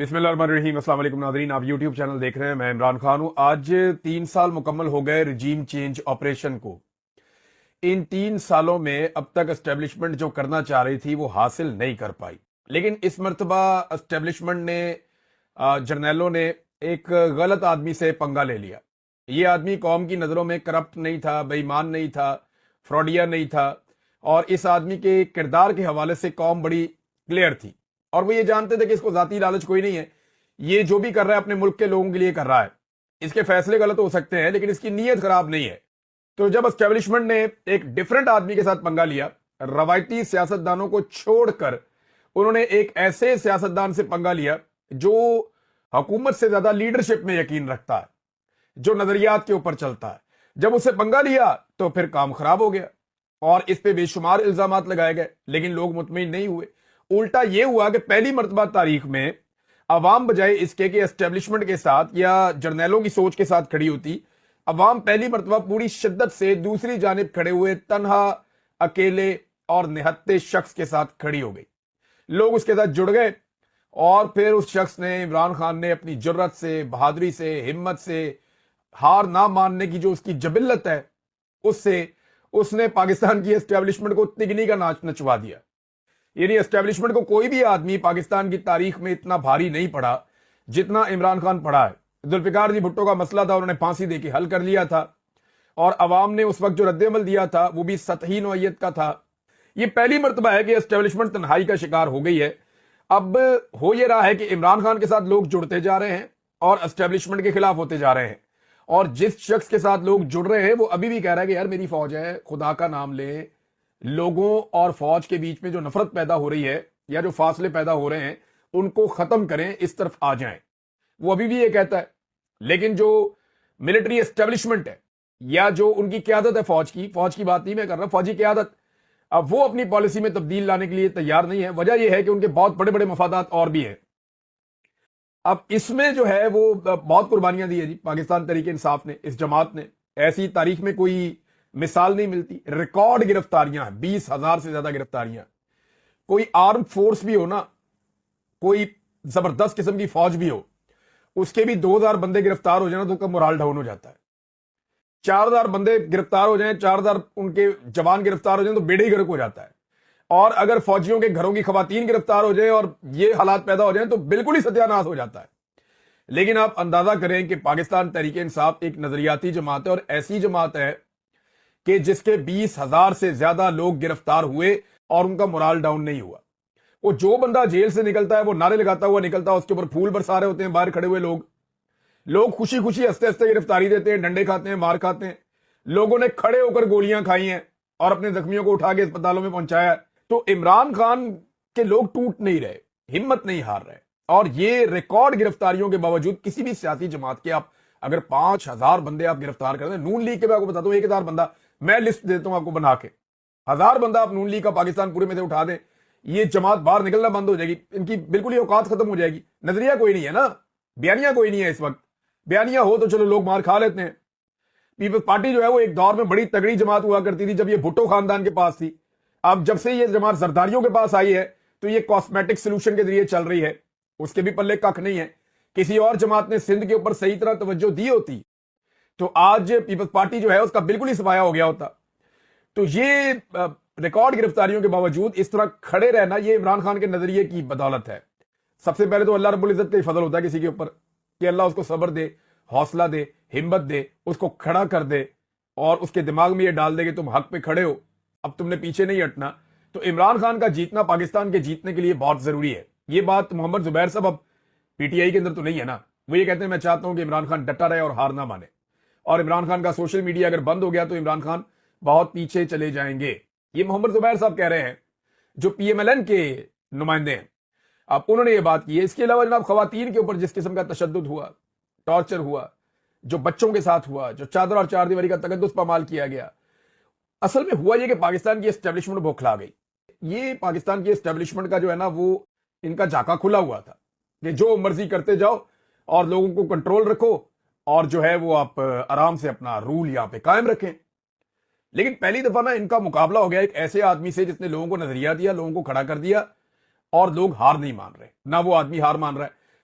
بسم اللہ الرحمن الرحیم۔ السلام علیکم ناظرین، آپ یوٹیوب چینل دیکھ رہے ہیں، میں عمران خان ہوں۔ آج 3 سال مکمل ہو گئے رجیم چینج آپریشن کو۔ ان 3 سالوں میں اب تک اسٹیبلشمنٹ جو کرنا چاہ رہی تھی وہ حاصل نہیں کر پائی، لیکن اس مرتبہ اسٹیبلشمنٹ نے جرنیلوں نے ایک غلط آدمی سے پنگا لے لیا۔ یہ آدمی قوم کی نظروں میں کرپٹ نہیں تھا، بے ایمان نہیں تھا، فراڈیا نہیں تھا، اور اس آدمی کے کردار کے حوالے سے قوم بڑی کلیئر تھی، اور وہ یہ جانتے تھے کہ اس کو ذاتی لالچ کوئی نہیں ہے۔ یہ جو بھی کر رہا ہے اپنے ملک کے لوگوں کے لیے کر رہا ہے۔ اس کے فیصلے غلط ہو سکتے ہیں لیکن اس کی نیت خراب نہیں ہے۔ تو جب اسٹیبلشمنٹ نے ایک ڈیفرنٹ آدمی کے ساتھ پنگا لیا، روایتی سیاستدانوں کو چھوڑ کر انہوں نے ایک ایسے سیاستدان سے پنگا لیا جو حکومت سے زیادہ لیڈرشپ میں یقین رکھتا ہے، جو نظریات کے اوپر چلتا ہے۔ جب اسے پنگا لیا تو پھر کام خراب ہو گیا اور اس پہ بے شمار الزامات لگائے گئے، لیکن لوگ مطمئن نہیں ہوئے۔ الٹا یہ ہوا کہ پہلی مرتبہ تاریخ میں عوام بجائے اس کے کہ اسٹیبلشمنٹ کے ساتھ یا جرنیلوں کی سوچ کے ساتھ کھڑی ہوتی، عوام پہلی مرتبہ پوری شدت سے دوسری جانب کھڑے ہوئے تنہا، اکیلے اور نہتے شخص کے ساتھ کھڑی ہو گئی۔ لوگ اس کے ساتھ جڑ گئے اور پھر اس شخص نے، عمران خان نے، اپنی جرت سے، بہادری سے، ہمت سے، ہار نہ ماننے کی جو اس کی جبلت ہے، اس نے پاکستان کی اسٹیبلشمنٹ کو تگنی کا ناچ نچوا دیا۔ یعنی اسٹیبلشمنٹ کو کوئی بھی آدمی پاکستان کی تاریخ میں اتنا بھاری نہیں پڑا جتنا عمران خان پڑا ہے۔ ذوالفقار جی بھٹو کا مسئلہ تھا، انہوں نے پھانسی دے کے حل کر لیا تھا، اور عوام نے اس وقت جو رد عمل دیا تھا وہ بھی سطحی نوعیت کا تھا۔ یہ پہلی مرتبہ ہے کہ اسٹیبلشمنٹ تنہائی کا شکار ہو گئی ہے۔ اب ہو یہ رہا ہے کہ عمران خان کے ساتھ لوگ جڑتے جا رہے ہیں اور اسٹیبلشمنٹ کے خلاف ہوتے جا رہے ہیں، اور جس شخص کے ساتھ لوگ جڑ رہے ہیں وہ ابھی بھی کہہ رہا ہے کہ یار میری فوج ہے، خدا کا نام لے۔ لوگوں اور فوج کے بیچ میں جو نفرت پیدا ہو رہی ہے یا جو فاصلے پیدا ہو رہے ہیں ان کو ختم کریں، اس طرف آ جائیں، وہ ابھی بھی یہ کہتا ہے۔ لیکن جو ملٹری اسٹیبلشمنٹ ہے یا جو ان کی قیادت ہے، فوج کی بات نہیں میں کر رہا، فوجی قیادت، اب وہ اپنی پالیسی میں تبدیل لانے کے لیے تیار نہیں ہے۔ وجہ یہ ہے کہ ان کے بہت بڑے بڑے مفادات اور بھی ہیں۔ اب اس میں جو ہے وہ بہت قربانیاں دی ہے جی پاکستان تحریک انصاف نے، اس جماعت نے۔ ایسی تاریخ میں کوئی مثال نہیں ملتی، ریکارڈ گرفتاریاں ہیں، 20,000 سے زیادہ گرفتاریاں۔ کوئی آرم فورس بھی ہو نا، کوئی زبردست قسم کی فوج بھی ہو، اس کے بھی 2,000 بندے گرفتار ہو جائیں تو ان کا morale ڈاؤن ہو جاتا ہے۔ 4,000 بندے گرفتار ہو جائیں، 4,000 ان کے جوان گرفتار ہو جائیں تو بیڑے ہی گرک ہو جاتا ہے۔ اور اگر فوجیوں کے گھروں کی خواتین گرفتار ہو جائیں اور یہ حالات پیدا ہو جائیں تو بالکل ہی ستیہ ناش ہو جاتا ہے۔ لیکن آپ اندازہ کریں کہ پاکستان تحریک انصاف ایک نظریاتی جماعت ہے، اور ایسی جماعت ہے کہ جس کے 20,000 سے زیادہ لوگ گرفتار ہوئے اور ان کا morale ڈاؤن نہیں ہوا۔ وہ جو بندہ جیل سے نکلتا ہے وہ نعرے لگاتا ہوا نکلتا ہے، اس کے اوپر پھول برسا رہے ہوتے ہیں باہر کھڑے ہوئے لوگ خوشی خوشی ہنستے ہنستے گرفتاری دیتے ہیں، ڈنڈے کھاتے ہیں، مار کھاتے ہیں۔ لوگوں نے کھڑے ہو کر گولیاں کھائی ہیں اور اپنے زخمیوں کو اٹھا کے اسپتالوں میں پہنچایا ہے۔ تو عمران خان کے لوگ ٹوٹ نہیں رہے، ہمت نہیں ہار رہے، اور یہ ریکارڈ گرفتاریوں کے باوجود کسی بھی سیاسی جماعت کے آپ اگر 5,000 بندے آپ گرفتار کر دیں، نون لیگ کے میں آپ کو بتاتا ہوں 1,000 بندہ، میں لسٹ دیتا ہوں آپ کو بنا کے، 1,000 بندہ آپ نون لیگ کا پاکستان پورے میں سے اٹھا دیں، یہ جماعت باہر نکلنا بند ہو جائے گی، ان کی بالکل ہی اوقات ختم ہو جائے گی۔ نظریہ کوئی نہیں ہے نا، بیانیہ کوئی نہیں ہے اس وقت۔ بیانیہ ہو تو چلو لوگ مار کھا لیتے ہیں۔ پیپلز پارٹی جو ہے وہ ایک دور میں بڑی تگڑی جماعت ہوا کرتی تھی جب یہ بھٹو خاندان کے پاس تھی۔ اب جب سے یہ جماعت زرداریوں کے پاس آئی ہے تو یہ کاسمیٹک سلوشن کے ذریعے چل رہی ہے، اس کے بھی پلے ککھ نہیں ہے۔ کسی اور جماعت نے سندھ کے اوپر صحیح طرح توجہ دی ہوتی تو آج پیپلز پارٹی جو ہے اس کا بالکل ہی سفایا ہو گیا ہوتا۔ تو یہ ریکارڈ گرفتاریوں کے باوجود اس طرح کھڑے رہنا، یہ عمران خان کے نظریے کی بدولت ہے۔ سب سے پہلے تو اللہ رب العزت کا ہی فضل ہوتا ہے کسی کے اوپر کہ اللہ اس کو صبر دے، حوصلہ دے، ہمت دے، اس کو کھڑا کر دے اور اس کے دماغ میں یہ ڈال دے کہ تم حق پہ کھڑے ہو، اب تم نے پیچھے نہیں ہٹنا۔ تو عمران خان کا جیتنا پاکستان کے جیتنے کے لیے بہت ضروری ہے۔ یہ بات محمد زبیر صاحب اب پی ٹی آئی کے اندر تو نہیں ہے نا، وہ یہ کہتے ہیں میں چاہتا ہوں کہ عمران خان ڈٹا رہے اور ہار نہ مانے، اور عمران خان کا سوشل میڈیا اگر بند ہو گیا تو عمران خان بہت پیچھے چلے جائیں گے۔ یہ محمد زبیر صاحب کہہ رہے ہیں جو پی ایم ایل این کے نمائندے ہیں۔ اب انہوں نے یہ بات کی ہے۔ اس کے علاوہ جناب خواتین کے اوپر جس قسم کا تشدد ہوا، ٹارچر ہوا، جو بچوں کے ساتھ ہوا، جو چادر اور چار دیواری کا تقدس پامال کیا گیا، اصل میں ہوا یہ کہ پاکستان کی اسٹیبلشمنٹ بوکھلا گئی۔ یہ پاکستان کی اسٹیبلشمنٹ کا جو ہے نا وہ ان کا جھاکا کھلا ہوا تھا کہ جو مرضی کرتے جاؤ اور لوگوں کو کنٹرول رکھو اور جو ہے وہ آپ آرام سے اپنا رول یہاں پہ قائم رکھیں۔ لیکن پہلی دفعہ نا ان کا مقابلہ ہو گیا ایک ایسے آدمی سے جس نے لوگوں کو نظریہ دیا، لوگوں کو کھڑا کر دیا، اور لوگ ہار نہیں مان رہے، نہ وہ آدمی ہار مان رہا ہے۔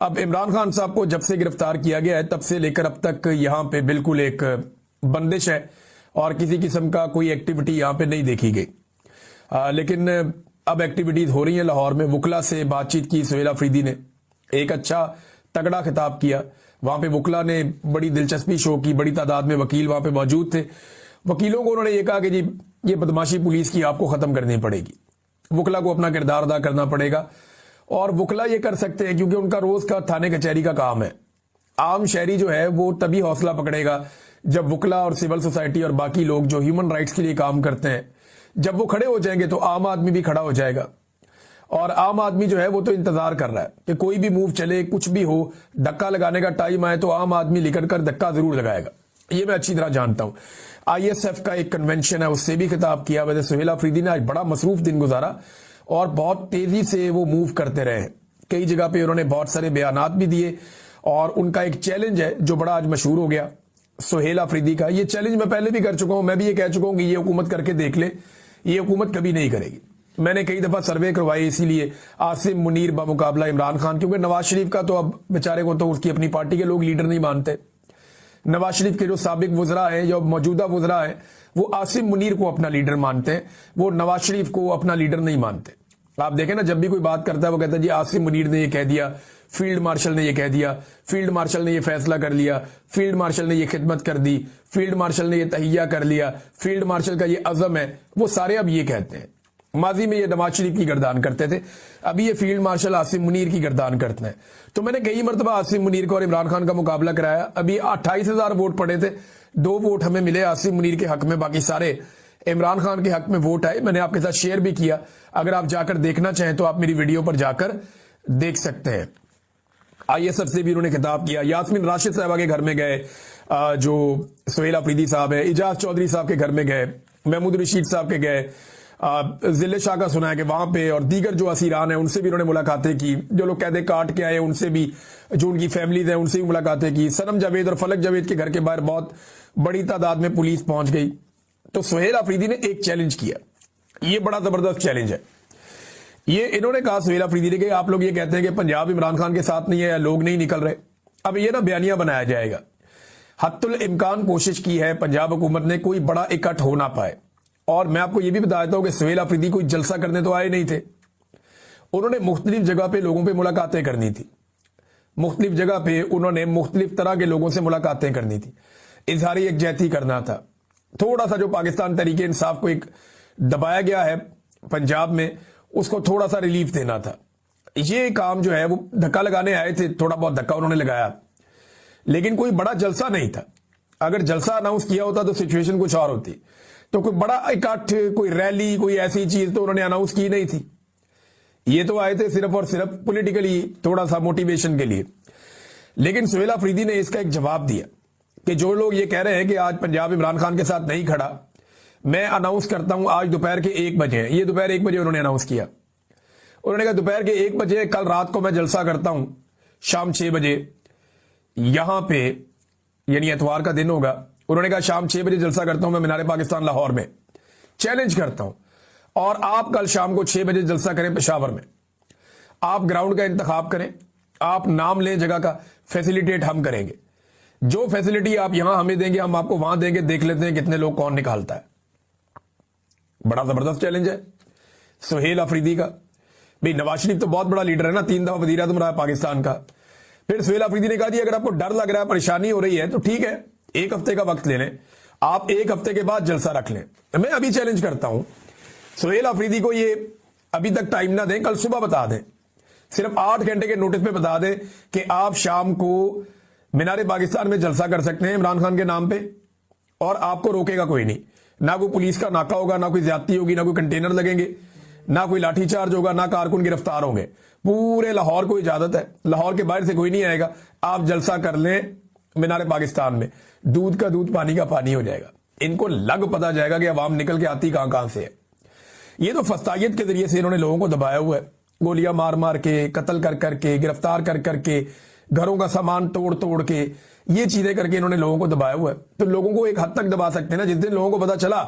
اب عمران خان صاحب کو جب سے گرفتار کیا گیا ہے تب سے لے کر اب تک یہاں پہ بالکل ایک بندش ہے اور کسی قسم کا کوئی ایکٹیویٹی یہاں پہ نہیں دیکھی گئی، لیکن اب ایکٹیویٹیز ہو رہی ہیں لاہور میں۔ وکلا سے بات چیت کی سہیل آفریدی نے، ایک اچھا تگڑا خطاب کیا، وہاں پہ وکلا نے بڑی دلچسپی شو کی، بڑی تعداد میں وکیل وہاں پہ موجود تھے۔ وکیلوں کو انہوں نے یہ کہا کہ جی یہ بدماشی پولیس کی آپ کو ختم کرنی پڑے گی، وکلا کو اپنا کردار ادا کرنا پڑے گا، اور وکلا یہ کر سکتے ہیں کیونکہ ان کا روز کا تھانے کچہری کا کام ہے۔ عام شہری جو ہے وہ تبھی حوصلہ پکڑے گا جب وکلا اور سول سوسائٹی اور باقی لوگ جو ہیومن رائٹس کے لیے کام کرتے ہیں جب وہ کھڑے ہو جائیں گے تو عام آدمی بھی کھڑا ہو جائے گا، اور عام آدمی جو ہے وہ تو انتظار کر رہا ہے کہ کوئی بھی موو چلے، کچھ بھی ہو، دھکا لگانے کا ٹائم آئے تو عام آدمی لکڑ کر دھکا ضرور لگائے گا، یہ میں اچھی طرح جانتا ہوں۔ آئی ایس ایف کا ایک کنونشن ہے، اس سے بھی خطاب کیا۔ ویسے سہیل آفریدی نے آج بڑا مصروف دن گزارا اور بہت تیزی سے وہ موو کرتے رہے، کئی جگہ پہ انہوں نے بہت سارے بیانات بھی دیے، اور ان کا ایک چیلنج ہے جو بڑا آج مشہور ہو گیا سہیل آفریدی کا۔ یہ چیلنج میں پہلے بھی کر چکا ہوں، میں بھی یہ کہہ چکا ہوں کہ یہ حکومت کر کے دیکھ لے، یہ حکومت کبھی نہیں کرے گی۔ میں نے کئی دفعہ سروے کروائے، اسی لیے عاصم منیر بمقابلہ عمران خان، کیونکہ نواز شریف کا تو اب بیچارے کو تو اس کی اپنی پارٹی کے لوگ لیڈر نہیں مانتے۔ نواز شریف کے جو سابق وزراء ہیں، جو موجودہ وزراء ہیں، وہ عاصم منیر کو اپنا لیڈر مانتے ہیں، وہ نواز شریف کو اپنا لیڈر نہیں مانتے۔ آپ دیکھیں نا، جب بھی کوئی بات کرتا ہے وہ کہتا ہے جی عاصم منیر نے یہ کہہ دیا، فیلڈ مارشل نے یہ کہہ دیا، فیلڈ مارشل نے یہ فیصلہ کر لیا، فیلڈ مارشل نے یہ خدمت کر دی، فیلڈ مارشل نے یہ تہیہ کر لیا، فیلڈ مارشل کا یہ عزم ہے۔ وہ سارے اب یہ کہتے ہیں، ماضی میں یہ نواز شریف کی گردان کرتے تھے، ابھی یہ فیلڈ مارشل عاصم منیر کی گردان کرتے ہیں۔ تو میں نے کئی مرتبہ عاصم منیر کو اور عمران خان کا مقابلہ کرایا، ابھی 28,000 ووٹ پڑے تھے، 2 ووٹ ہمیں ملے عاصم منیر کے حق میں، باقی سارے عمران خان کے حق میں ووٹ آئے۔ میں نے آپ کے ساتھ شیئر بھی کیا، اگر آپ جا کر دیکھنا چاہیں تو آپ میری ویڈیو پر جا کر دیکھ سکتے ہیں۔ آئی ایس ایف سے بھی انہوں نے خطاب کیا، یاسمین راشد صاحبہ کے گھر میں گئے، جو سہیل آفریدی صاحب ہے، اعجاز چودھری صاحب کے گھر میں گئے، محمود رشید صاحب کے گئے، ضلع شاہ کا سنا ہے کہ وہاں پہ، اور دیگر جو اسیران ہیں ان سے بھی انہوں نے ملاقاتیں کی، جو لوگ قید کاٹ کے آئے ان سے بھی، جو ان کی فیملیز ہیں ان سے بھی ملاقاتیں کی۔ سنم جاوید اور فلک جاوید کے گھر کے باہر بہت بڑی تعداد میں پولیس پہنچ گئی۔ تو سہیل آفریدی نے ایک چیلنج کیا، یہ بڑا زبردست چیلنج ہے۔ یہ انہوں نے کہا سہیل آفریدی نے کہ آپ لوگ یہ کہتے ہیں کہ پنجاب عمران خان کے ساتھ نہیں ہے یا لوگ نہیں نکل رہے، اب یہ نا بیانیہ بنایا جائے گا۔ حتی الامکان کوشش کی ہے پنجاب حکومت نے کوئی بڑا اکٹھ ہو نہ پائے، اور میں آپ کو یہ بھی بتا دیتا ہوں کہ سہیل آفریدی کوئی جلسہ کرنے تو آئے نہیں تھے، انہوں نے مختلف جگہ پہ لوگوں پہ ملاقاتیں کرنی تھی، مختلف جگہ پہ انہوں نے مختلف طرح کے لوگوں سے ملاقاتیں کرنی تھی، اظہار یکجہتی کرنا تھا، تھوڑا سا جو پاکستان تحریک انصاف کو ایک دبایا گیا ہے پنجاب میں اس کو تھوڑا سا ریلیف دینا تھا۔ یہ کام جو ہے وہ دھکا لگانے آئے تھے، تھوڑا بہت دھکا انہوں نے لگایا، لیکن کوئی بڑا جلسہ نہیں تھا۔ اگر جلسہ اناؤنس کیا ہوتا تو سچویشن کچھ اور ہوتی، تو کوئی بڑا اکٹھ، کوئی ریلی، کوئی ایسی چیز تو انہوں نے اناؤنس کی نہیں تھی۔ یہ تو آئے تھے صرف اور صرف پولیٹیکلی تھوڑا سا موٹیویشن کے لیے۔ لیکن سہیل آفریدی نے اس کا ایک جواب دیا کہ جو لوگ یہ کہہ رہے ہیں کہ آج پنجاب عمران خان کے ساتھ نہیں کھڑا، میں اناؤنس کرتا ہوں آج دوپہر کے 1 بجے، یہ دوپہر 1 بجے انہوں نے اناؤنس کیا، انہوں نے کہا دوپہر کے 1 بجے کل رات کو میں جلسہ کرتا ہوں، شام 6 بجے یہاں پہ، یعنی اتوار کا دن ہوگا، انہوں نے کہا شام 6 بجے جلسہ کرتا ہوں میں مینار پاکستان لاہور میں، چیلنج کرتا ہوں، اور آپ کل شام کو 6 بجے جلسہ کریں پشاور میں، آپ گراؤنڈ کا انتخاب کریں، آپ نام لیں جگہ کا، فیسیلیٹیٹ ہم کریں گے، جو فیسیلیٹی آپ یہاں ہمیں دیں گے ہم آپ کو وہاں دیں گے، دیکھ لیتے ہیں کتنے لوگ کون نکالتا ہے۔ بڑا زبردست چیلنج ہے سہیل آفریدی کا۔ بھئی نواز شریف تو بہت بڑا لیڈر ہے نا، 3 دفعہ وزیر اعظم رہا ہے پاکستان کا۔ پھر سہیل آفریدی نے کہا جی اگر آپ کو ڈر لگ رہا ہے، پریشانی ہو رہی ہے تو ٹھیک ہے، 1 ہفتے کا وقت لے لیں، آپ 1 ہفتے کے بعد جلسہ رکھ لیں۔ میں ابھی چیلنج کرتا ہوں سہیل آفریدی کو، یہ ابھی تک ٹائم نہ دیں، کل صبح بتا دیں، صرف 8 گھنٹے کے نوٹس پہ بتا دیں کہ آپ شام کو مینار پاکستان میں جلسہ کر سکتے ہیں عمران خان کے نام پہ، اور آپ کو روکے گا کوئی نہیں، نہ کوئی پولیس کا ناکہ ہوگا، نہ کوئی زیادتی ہوگی، نہ کوئی کنٹینر لگیں گے، نہ کوئی لاٹھی چارج ہوگا، نہ کارکن گرفتار ہوں گے، پورے لاہور کو اجازت ہے، لاہور کے باہر سے کوئی نہیں آئے گا، آپ جلسہ کر لیں مینار پاکستان میں، دودھ کا دودھ پانی کا پانی ہو جائے گا، ان کو لگ پتا جائے گا کہ عوام نکل کے آتی کہاں سے ہے۔ یہ تو فسطائیت کے ذریعے سے انہوں نے لوگوں کو دبایا ہوا ہے، گولیاں مار مار کے، قتل کر کر کے، گرفتار کر کر کے، گھروں کا سامان توڑ توڑ کے، یہ چیزیں کر کے انہوں نے لوگوں کو دبایا ہوا ہے۔ تو لوگوں کو ایک حد تک دبا سکتے ہیں نا، جس دن لوگوں کو پتا چلا